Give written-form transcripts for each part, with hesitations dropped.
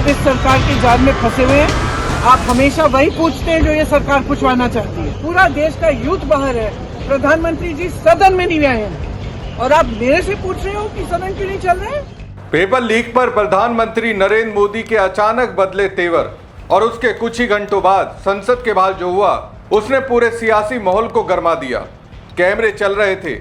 आप इस सरकार के जाल में फंसे हुए हैं। आप हमेशा वही पूछते हैं जो ये सरकार पूछवाना चाहती है। पूरा देश का यूथ बाहर है, प्रधानमंत्री जी सदन में नहीं आए हैं और आप मेरे से पूछ रहे हो कि सदन क्यों नहीं चल रहे हैं। पेपर लीक पर प्रधानमंत्री नरेंद्र मोदी के अचानक बदले तेवर और उसके कुछ ही घंटों बाद संसद के बाहर जो हुआ उसने पूरे सियासी माहौल को गरमा दिया। कैमरे चल रहे थे,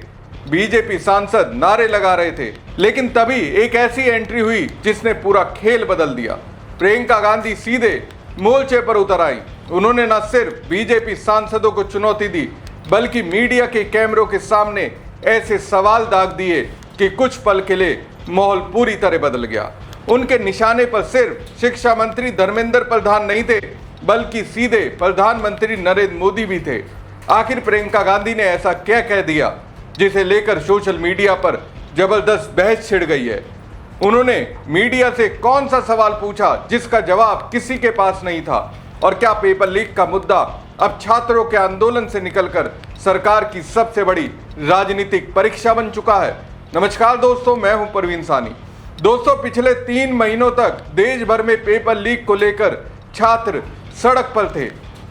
बीजेपी सांसद नारे लगा रहे थे, लेकिन तभी एक ऐसी एंट्री हुई जिसने पूरा खेल बदल दिया। प्रियंका गांधी सीधे मोर्चे पर उतर आई। उन्होंने न सिर्फ बीजेपी सांसदों को चुनौती दी बल्कि मीडिया के कैमरों के सामने ऐसे सवाल दाग दिए कि कुछ पल के लिए माहौल पूरी तरह बदल गया। उनके निशाने पर सिर्फ शिक्षा मंत्री धर्मेंद्र प्रधान नहीं थे बल्कि सीधे प्रधानमंत्री नरेंद्र मोदी भी थे। आखिर प्रियंका गांधी ने ऐसा क्या कह दिया जिसे लेकर सोशल मीडिया पर जबरदस्त बहस छिड़ गई है। उन्होंने मीडिया से कौन सा सवाल पूछा जिसका जवाब किसी के पास नहीं था, और क्या पेपर लीक का मुद्दा अब छात्रों के आंदोलन से निकलकर सरकार की सबसे बड़ी राजनीतिक परीक्षा बन चुका है। नमस्कार दोस्तों, मैं हूं परवीन सानी। दोस्तों, पिछले 3 महीनों तक देश भर में पेपर लीक को लेकर छात्र सड़क पर थे,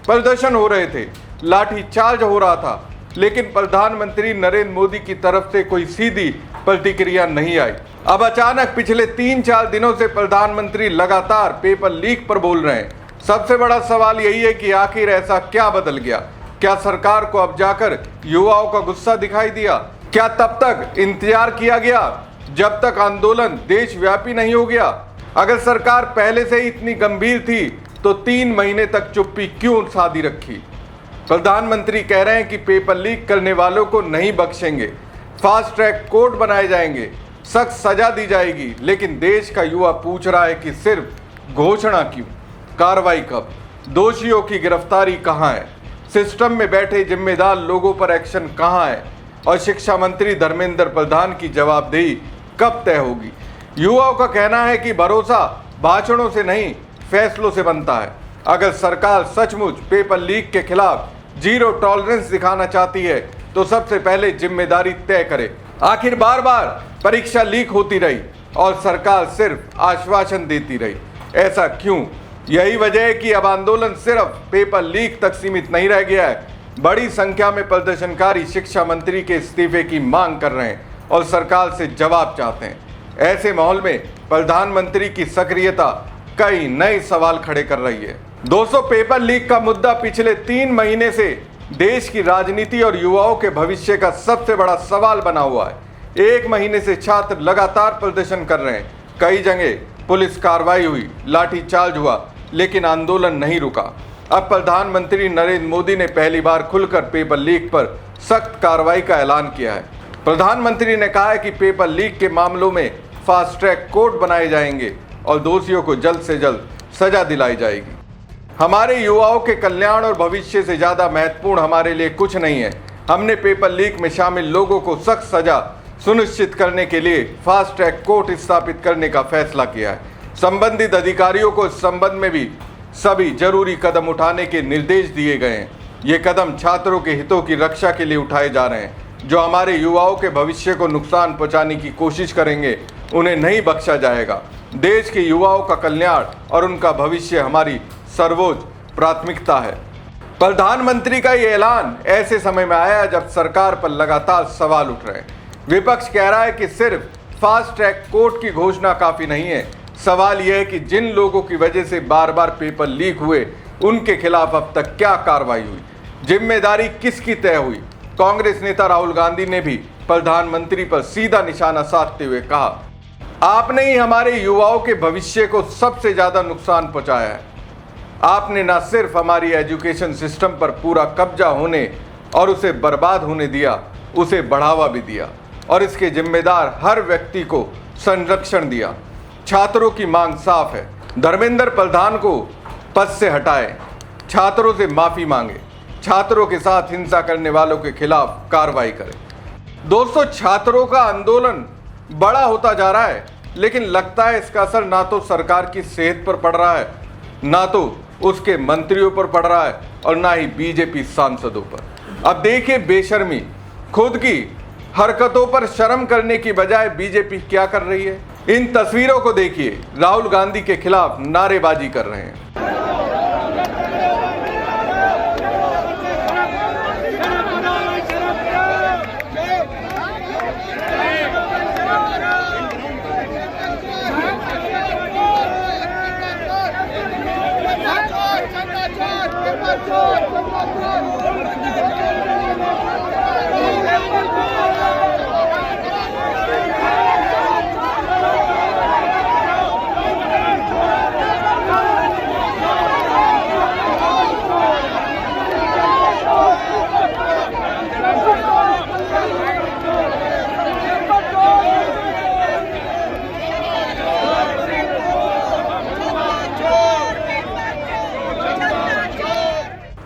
प्रदर्शन हो रहे थे, लाठी चार्ज हो रहा था, लेकिन प्रधानमंत्री नरेंद्र मोदी की तरफ से कोई सीधी प्रतिक्रिया नहीं आई। अब अचानक पिछले 3-4 दिनों से प्रधानमंत्री लगातार पेपर लीक पर बोल रहे हैं। सबसे बड़ा सवाल यही है कि आखिर ऐसा क्या बदल गया? क्या सरकार को अब जाकर युवाओं का गुस्सा दिखाई दिया? क्या तब तक इंतजार किया गया जब तक आंदोलन देशव्यापी नहीं हो गया? अगर सरकार पहले से ही इतनी गंभीर थी तो 3 महीने तक चुप्पी क्यों साधी रखी? प्रधानमंत्री कह रहे हैं कि पेपर लीक करने वालों को नहीं बख्शेंगे, फास्ट ट्रैक कोर्ट बनाए जाएंगे, सख्त सजा दी जाएगी, लेकिन देश का युवा पूछ रहा है कि सिर्फ घोषणा क्यों? कार्रवाई कब? दोषियों की गिरफ्तारी कहाँ है? सिस्टम में बैठे जिम्मेदार लोगों पर एक्शन कहाँ है? और शिक्षा मंत्री धर्मेंद्र प्रधान की जवाबदेही कब तय होगी? युवाओं का कहना है कि भरोसा भाषणों से नहीं, फैसलों से बनता है। अगर सरकार सचमुच पेपर लीक के खिलाफ जीरो टॉलरेंस दिखाना चाहती है तो सबसे पहले जिम्मेदारी तय करे। आखिर बार बार परीक्षा लीक होती रही और सरकार सिर्फ आश्वासन देती रही। ऐसा क्यों? यही वजह है कि अब आंदोलन सिर्फ पेपर लीक तक सीमित नहीं रह गया है। बड़ी संख्या में प्रदर्शनकारी शिक्षा मंत्री के इस्तीफे की मांग कर रहे हैं और सरकार से जवाब चाहते हैं। ऐसे माहौल में प्रधानमंत्री की सक्रियता कई नए सवाल खड़े कर रही है। दोस्तों, पेपर लीक का मुद्दा पिछले 3 महीने से देश की राजनीति और युवाओं के भविष्य का सबसे बड़ा सवाल बना हुआ है। 1 महीने से छात्र लगातार प्रदर्शन कर रहे हैं। कई जगह पुलिस कार्रवाई हुई, लाठीचार्ज हुआ, लेकिन आंदोलन नहीं रुका। अब प्रधानमंत्री नरेंद्र मोदी ने पहली बार खुलकर पेपर लीक पर सख्त कार्रवाई का ऐलान किया है। प्रधानमंत्री ने कहा है कि पेपर लीक के मामलों में फास्ट ट्रैक कोर्ट बनाए जाएंगे और दोषियों को जल्द से जल्द सजा दिलाई जाएगी। हमारे युवाओं के कल्याण और भविष्य से ज़्यादा महत्वपूर्ण हमारे लिए कुछ नहीं है। हमने पेपर लीक में शामिल लोगों को सख्त सजा सुनिश्चित करने के लिए फास्ट ट्रैक कोर्ट स्थापित करने का फैसला किया है। संबंधित अधिकारियों को इस संबंध में भी सभी जरूरी कदम उठाने के निर्देश दिए गए हैं। ये कदम छात्रों के हितों की रक्षा के लिए उठाए जा रहे हैं। जो हमारे युवाओं के भविष्य को नुकसान पहुंचाने की कोशिश करेंगे उन्हें नहीं बख्शा जाएगा। देश के युवाओं का कल्याण और उनका भविष्य हमारी सर्वोच्च प्राथमिकता है। प्रधानमंत्री का ये ऐलान ऐसे समय में आया जब सरकार पर लगातार सवाल उठ रहे हैं। विपक्ष कह रहा है कि सिर्फ फास्ट ट्रैक कोर्ट की घोषणा काफी नहीं है। सवाल यह है कि जिन लोगों की वजह से बार बार पेपर लीक हुए उनके खिलाफ अब तक क्या कार्रवाई हुई, जिम्मेदारी किसकी तय हुई? कांग्रेस नेता राहुल गांधी ने भी प्रधानमंत्री पर सीधा निशाना साधते हुए कहा, आपने ही हमारे युवाओं के भविष्य को सबसे ज्यादा नुकसान पहुंचाया है। आपने न सिर्फ हमारी एजुकेशन सिस्टम पर पूरा कब्जा होने और उसे बर्बाद होने दिया, उसे बढ़ावा भी दिया और इसके जिम्मेदार हर व्यक्ति को संरक्षण दिया। छात्रों की मांग साफ है, धर्मेंद्र प्रधान को पद से हटाए, छात्रों से माफी मांगे, छात्रों के साथ हिंसा करने वालों के खिलाफ कार्रवाई करें। दोस्तों, छात्रों का आंदोलन बड़ा होता जा रहा है, लेकिन लगता है इसका असर ना तो सरकार की सेहत पर पड़ रहा है, ना तो उसके मंत्रियों पर पड़ रहा है और ना ही बीजेपी सांसदों पर। अब देखिए बेशर्मी, खुद की हरकतों पर शर्म करने की बजाय बीजेपी क्या कर रही है। इन तस्वीरों को देखिए, राहुल गांधी के खिलाफ नारेबाजी कर रहे हैं।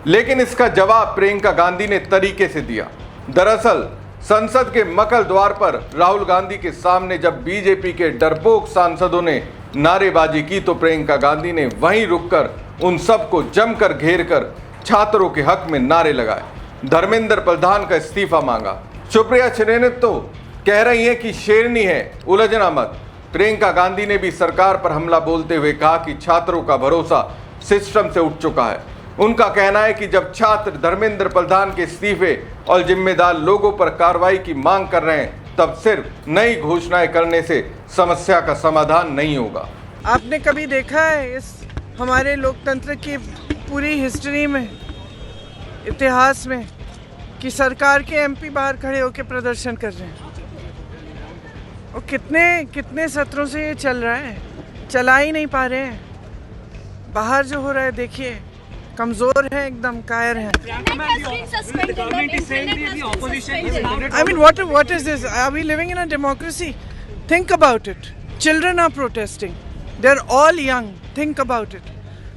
लेकिन इसका जवाब प्रियंका गांधी ने तरीके से दिया। दरअसल संसद के मकल द्वार पर राहुल गांधी के सामने जब बीजेपी के डरपोक सांसदों ने नारेबाजी की तो प्रियंका गांधी ने वहीं रुककर उन सबको जमकर घेर कर छात्रों के हक में नारे लगाए, धर्मेंद्र प्रधान का इस्तीफा मांगा। सुप्रिया श्रीनेत तो कह रही हैं कि शेरनी है, उलझना मत। प्रियंका गांधी ने भी सरकार पर हमला बोलते हुए कहा कि छात्रों का भरोसा सिस्टम से उठ चुका है। उनका कहना है कि जब छात्र धर्मेंद्र प्रधान के इस्तीफे और जिम्मेदार लोगों पर कार्रवाई की मांग कर रहे हैं, तब सिर्फ नई घोषणाएं करने से समस्या का समाधान नहीं होगा। आपने कभी देखा है इस हमारे लोकतंत्र की पूरी हिस्ट्री में, इतिहास में, कि सरकार के एमपी बाहर खड़े होकर प्रदर्शन कर रहे हैं? और कितने सत्रों से ये चल रहा है, चला ही नहीं पा रहे हैं। बाहर जो हो रहा है देखिए, कमजोर है, एकदम कायर है। I mean, what is this? Are we living in a democracy? Think about it. Children are protesting. They're all young. Think about it.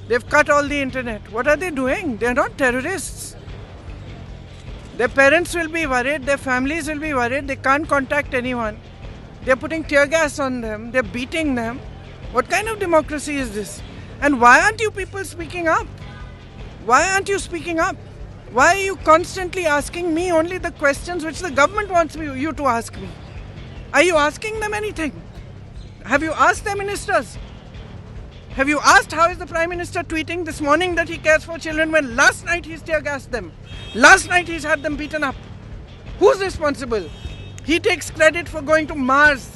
They've cut all the internet. What are they doing? They're not terrorists. Their parents will be worried. Their families will be worried. They can't contact anyone. They're putting tear gas on them. They're beating them. What kind of democracy is this? And why aren't you people speaking up? Why aren't you speaking up? Why are you constantly asking me only the questions which the government wants you to ask me? Are you asking them anything? Have you asked their ministers? Have you asked how is the Prime Minister tweeting this morning that he cares for children when last night he's tear gassed them? Last night he's had them beaten up. Who's responsible? He takes credit for going to Mars.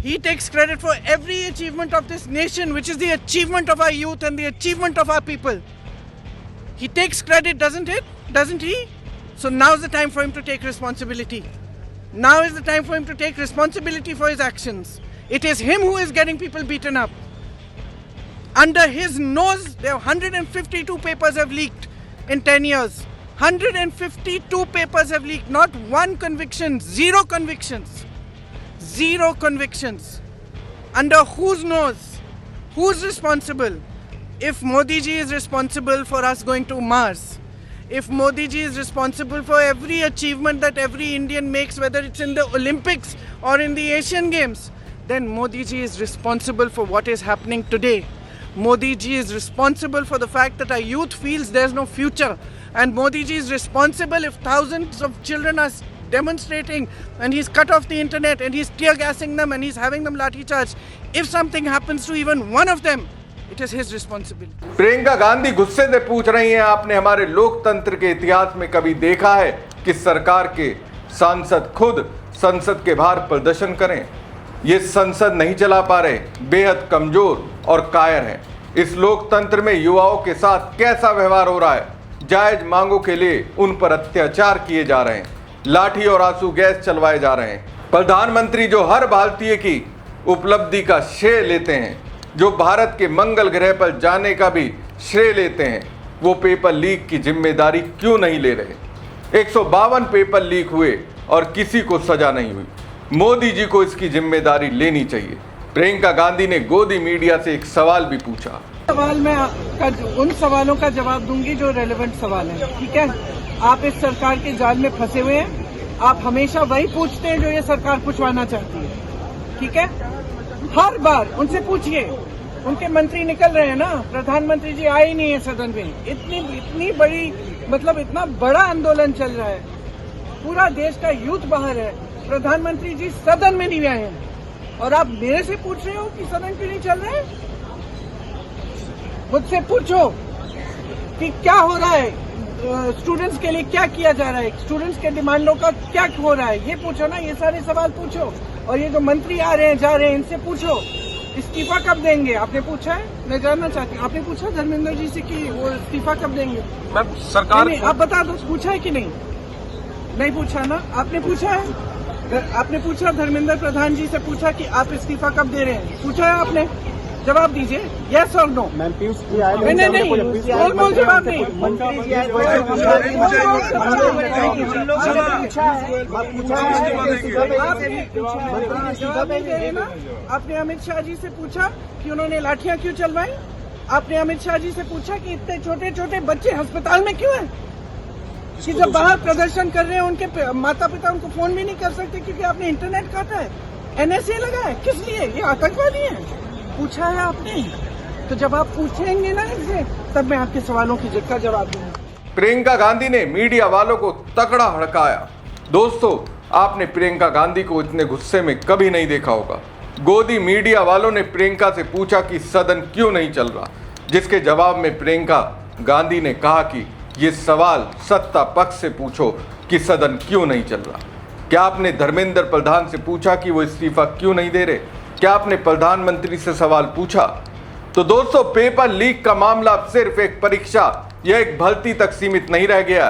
He takes credit for every achievement of this nation, which is the achievement of our youth and the achievement of our people. He takes credit, doesn't it? Doesn't he? So now's the time for him to take responsibility. Now is the time for him to take responsibility for his actions. It is him who is getting people beaten up. Under his nose, there are 152 papers have leaked in 10 years. 152 papers have leaked. Not one conviction, zero convictions. Zero convictions. Under whose nose? Who's responsible? If Modi ji is responsible for us going to Mars, if Modi ji is responsible for every achievement that every Indian makes, whether it's in the Olympics or in the Asian Games, then Modi ji is responsible for what is happening today. Modi ji is responsible for the fact that our youth feels there's no future. And Modi ji is responsible if thousands of children are demonstrating and he's cut off the internet and he's tear gassing them and he's having them lathi charge. If something happens to even one of them, it is his responsibility. Priyanka Gandhi गुस्से से पूछ रही हैं, आपने हमारे लोकतंत्र के इतिहास में कभी देखा है कि सरकार के सांसद खुद संसद के बाहर प्रदर्शन करें? ये संसद नहीं चला पा रहे, बेहद कमजोर और कायर हैं। इस लोकतंत्र में युवाओं के साथ कैसा व्यवहार हो रहा है? जायज मांगों के लिए उन पर अत्याचार किए जा रहे हैं, लाठी और आंसू गैस चलवाए जा रहे हैं। प्रधानमंत्री जो हर भारतीय की उपलब्धि का श्रेय लेते हैं, जो भारत के मंगल ग्रह पर जाने का भी श्रेय लेते हैं, वो पेपर लीक की जिम्मेदारी क्यों नहीं ले रहे? 152 पेपर लीक हुए और किसी को सजा नहीं हुई। मोदी जी को इसकी जिम्मेदारी लेनी चाहिए। प्रियंका गांधी ने गोदी मीडिया से एक सवाल भी पूछा। सवाल मैं उन सवालों का जवाब दूंगी जो रेलेवेंट सवाल है, ठीक है? आप इस सरकार के जाल में फंसे हुए हैं। आप हमेशा वही पूछते हैं जो ये सरकार पूछवाना चाहती है, ठीक है? हर बार उनसे पूछिए। उनके मंत्री निकल रहे हैं ना, प्रधानमंत्री जी आए ही नहीं है सदन में। इतनी बड़ी, मतलब इतना बड़ा आंदोलन चल रहा है, पूरा देश का यूथ बाहर है, प्रधानमंत्री जी सदन में नहीं आए हैं। और आप मेरे से पूछ रहे हो कि सदन क्यों नहीं चल रहे? मुझसे पूछो कि क्या हो रहा है, स्टूडेंट्स के लिए क्या किया जा रहा है, स्टूडेंट्स के डिमांडों का क्या हो रहा है, ये पूछो ना, ये सारे सवाल पूछो। और ये जो मंत्री आ रहे हैं जा रहे हैं, इनसे पूछो इस्तीफा कब देंगे। आपने पूछा है? मैं जानना चाहती हूँ, आपने पूछा धर्मेंद्र जी से कि वो इस्तीफा कब देंगे? मैं सरकार नहीं, आप बता दो, पूछा है कि नहीं? नहीं पूछा ना? आपने पूछा है? आपने पूछा धर्मेंद्र प्रधान जी से पूछा कि आप इस्तीफा कब दे रहे हैं? पूछा है आपने? जवाब दीजिए, यस और नो। मैम पीयूष जी आए, नहीं, बोल जवाब नहीं। मंत्री जी आए, आपने अमित शाह जी से पूछा कि उन्होंने लाठियां क्यों चलवाई? आपने अमित शाह जी से पूछा कि इतने छोटे छोटे बच्चे अस्पताल में क्यों हैं? कि जब बाहर प्रदर्शन कर रहे हैं उनके माता पिता उनको फोन भी नहीं कर सकते क्योंकि आपने इंटरनेट काटा है, NSA लगा है। किस लिए? ये आतंकवादी है। पूछा है आपने? तो जब आप पूछेंगे ना इनसे, तब मैं आपके सवालों का जवाब दूंगा। प्रियंका गांधी ने मीडिया वालों को तगड़ा हड़काया। दोस्तों, आपने प्रियंका गांधी को इतने गुस्से में कभी नहीं देखा होगा। गोदी मीडिया वालों ने प्रियंका से पूछा कि सदन क्यों नहीं चल रहा, जिसके जवाब में प्रियंका गांधी ने कहा कि ये सवाल सत्ता पक्ष से पूछो कि सदन क्यों नहीं चल रहा। क्या आपने धर्मेंद्र प्रधान से पूछा कि वो इस्तीफा क्यों नहीं दे रहे? क्या आपने प्रधानमंत्री से सवाल पूछा? तो दोस्तों, पेपर लीक का मामला अब सिर्फ एक परीक्षा या एक भर्ती तक सीमित नहीं रह गया।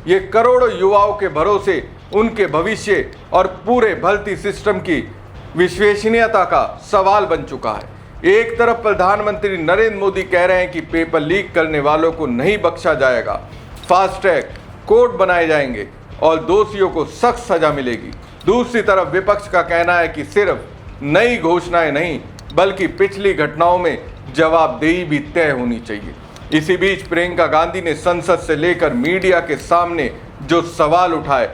ये करोड़ों युवाओं के भरोसे, उनके भविष्य और पूरे भर्ती सिस्टम की विश्वसनीयता का सवाल बन चुका है। एक तरफ प्रधानमंत्री नरेंद्र मोदी कह रहे हैं कि पेपर लीक करने वालों को नहीं बख्शा जाएगा, फास्ट ट्रैक कोर्ट बनाए जाएंगे और दोषियों को सख्त सजा मिलेगी। दूसरी तरफ विपक्ष का कहना है कि सिर्फ नई घोषणाएं नहीं, बल्कि पिछली घटनाओं में जवाबदेही भी तय होनी चाहिए। इसी बीच प्रियंका गांधी ने संसद से लेकर मीडिया के सामने जो सवाल उठाए,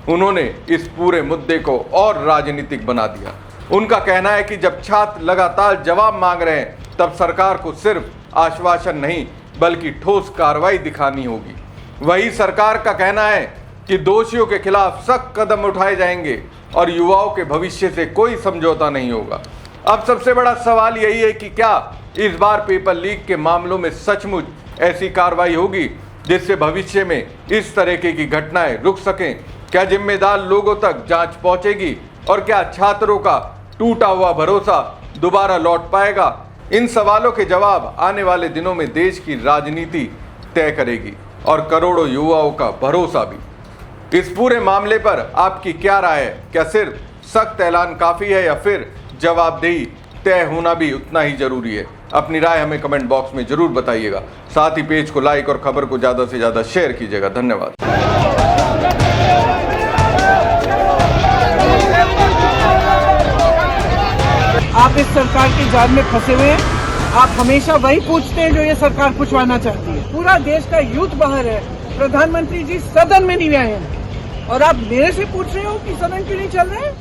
उन्होंने इस पूरे मुद्दे को और राजनीतिक बना दिया। उनका कहना है कि जब छात्र लगातार जवाब मांग रहे हैं, तब सरकार को सिर्फ आश्वासन नहीं, बल्कि ठोस कार्रवाई दिखानी होगी। वही सरकार का कहना है कि दोषियों के खिलाफ सख्त कदम उठाए जाएंगे और युवाओं के भविष्य से कोई समझौता नहीं होगा। अब सबसे बड़ा सवाल यही है कि क्या इस बार पेपर लीक के मामलों में सचमुच ऐसी कार्रवाई होगी जिससे भविष्य में इस तरह की घटनाएं रुक सकें? क्या जिम्मेदार लोगों तक जांच पहुंचेगी और क्या छात्रों का टूटा हुआ भरोसा दोबारा लौट पाएगा? इन सवालों के जवाब आने वाले दिनों में देश की राजनीति तय करेगी और करोड़ों युवाओं का भरोसा भी। इस पूरे मामले पर आपकी क्या राय है? क्या सिर्फ सख्त ऐलान काफी है या फिर जवाबदेही तय होना भी उतना ही जरूरी है? अपनी राय हमें कमेंट बॉक्स में जरूर बताइएगा। साथ ही पेज को लाइक और खबर को ज्यादा से ज्यादा शेयर कीजिएगा। धन्यवाद। आप इस सरकार के जाल में फंसे हुए हैं। आप हमेशा वही पूछते हैं जो ये सरकार पूछवाना चाहती है। पूरा देश का यूथ बाहर है, प्रधानमंत्री जी सदन में नहीं आए हैं और आप मेरे से पूछ रहे हो कि सदन क्यों नहीं चल रहे हैं?